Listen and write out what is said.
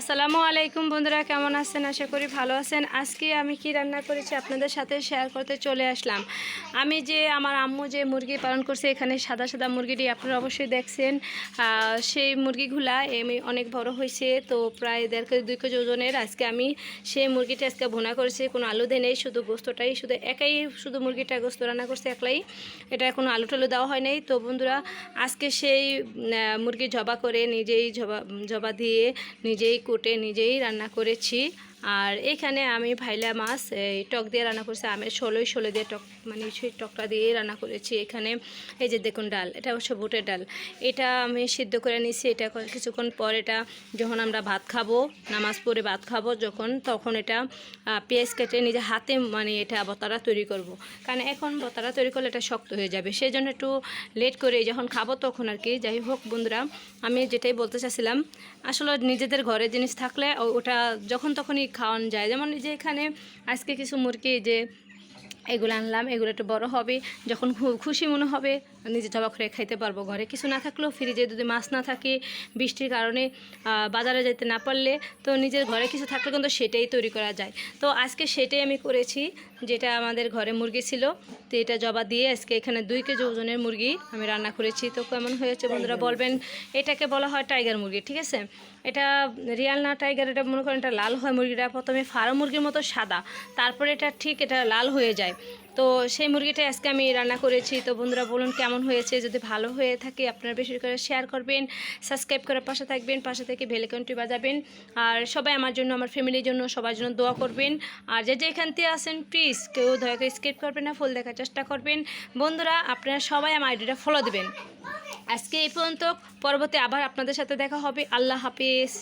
আসসালামু আলাইকুম বন্ধুরা, কেমন আছেন? আশা করি ভালো আছেন। আজকে আমি কি রান্না করেছি আপনাদের সাথে শেয়ার করতে চলে আসলাম। আমি যে আমার আম্মু যে মুরগি পালন করছে, এখানে সাদা সাদা মুরগিটি আপনারা অবশ্যই দেখছেন। সেই মুরগিগুলা এমনি অনেক বড় হয়েছে, তো প্রায় 1.5 কেজি 2 কেজি ওজনের। আজকে আমি সেই মুরগিটা আজকে ভুনা করেছি, কোনো আলু দিয়ে নেই, শুধু গোস্তটাই, শুধু মুরগিটা গোস্ত রান্না করছে একলাই, এটা কোনো আলু টালু দেওয়া হয় নাই। তো বন্ধুরা, আজকে সেই মুরগি জবা করে নিজেই জবা দিয়ে নিজেই কুটে নিজেই রান্না করেছি। আর এখানে আমি ভাইলা মাছ এই টক দিয়ে রান্না করেছি, আমি ষোলো দিয়ে টক, মানে সেই টকটা দিয়ে রান্না করেছি। এখানে এই যে দেখুন ডাল, এটা হচ্ছে বুটের ডাল, এটা আমি সিদ্ধ করে নিয়েছি। এটা কিছুক্ষণ পর এটা যখন আমরা ভাত খাবো, নামাজ পড়ে ভাত খাবো যখন, তখন এটা পেঁয়াজ কেটে নিজে হাতে মানে এটা বতারা তৈরি করব। কারণ এখন বতারা তৈরি করলে এটা শক্ত হয়ে যাবে, সেই জন্য একটু লেট করে যখন খাবো তখন আর কি। যাই হোক বন্ধুরা, আমি যেটাই বলতে চাচ্ছিলাম, আসলে নিজেদের ঘরে জিনিস থাকলে ওটা যখন তখনই খাওয়ানো যায়। যেমন যে এখানে আজকে কিছু মুরগি যে এগুলো আনলাম, এগুলো একটু বড় হবে, যখন খুশি মনে হবে নিজে জবা করে খাইতে পারবো। ঘরে কিছু না থাকলেও, ফ্রিজে যদি মাছ না থাকে, বৃষ্টির কারণে বাজারে যেতে না পারলে, তো নিজের ঘরে কিছু থাকলে কিন্তু সেটাই তৈরি করা যায়। তো আজকে সেটাই আমি করেছি, যেটা আমাদের ঘরে মুরগি ছিল, তো এটা জবা দিয়ে আজকে এখানে 2 কেজি ওজনের মুরগি আমি রান্না করেছি। তো কেমন হয়েছে বন্ধুরা বলবেন। এটাকে বলা হয় টাইগার মুরগি, ঠিক আছে? এটা রিয়াল না টাইগার, এটা মনে করেন এটা লাল হয় মুরগিটা, প্রথমে ফার্ম মুরগির মতো সাদা, তারপরে এটা ঠিক এটা লাল হয়ে যায়। তো সেই মুরগিটা আজকে আমি রান্না করেছি। তো বন্ধুরা বলুন কেমন হয়েছে, যদি ভালো হয়ে থাকে আপনারা বেশি করে শেয়ার করবেন, সাবস্ক্রাইব করে পাশে থাকবেন, পাশে থেকে বেল আইকনটি বাজাবেন। আর সবাই আমার জন্য, আমার ফ্যামিলির জন্য, সবার জন্য দোয়া করবেন। আর যে এখান থেকে আসেন প্লিজ কেউ দয়া করে স্কিপ করবেন না, ফুল দেখার চেষ্টা করবেন। বন্ধুরা আপনারা সবাই আমার আইডিটা ফলো দেবেন। আজকে এই পর্যন্ত, পরবর্তী আবার আপনাদের সাথে দেখা হবে। আল্লাহ হাফিজ।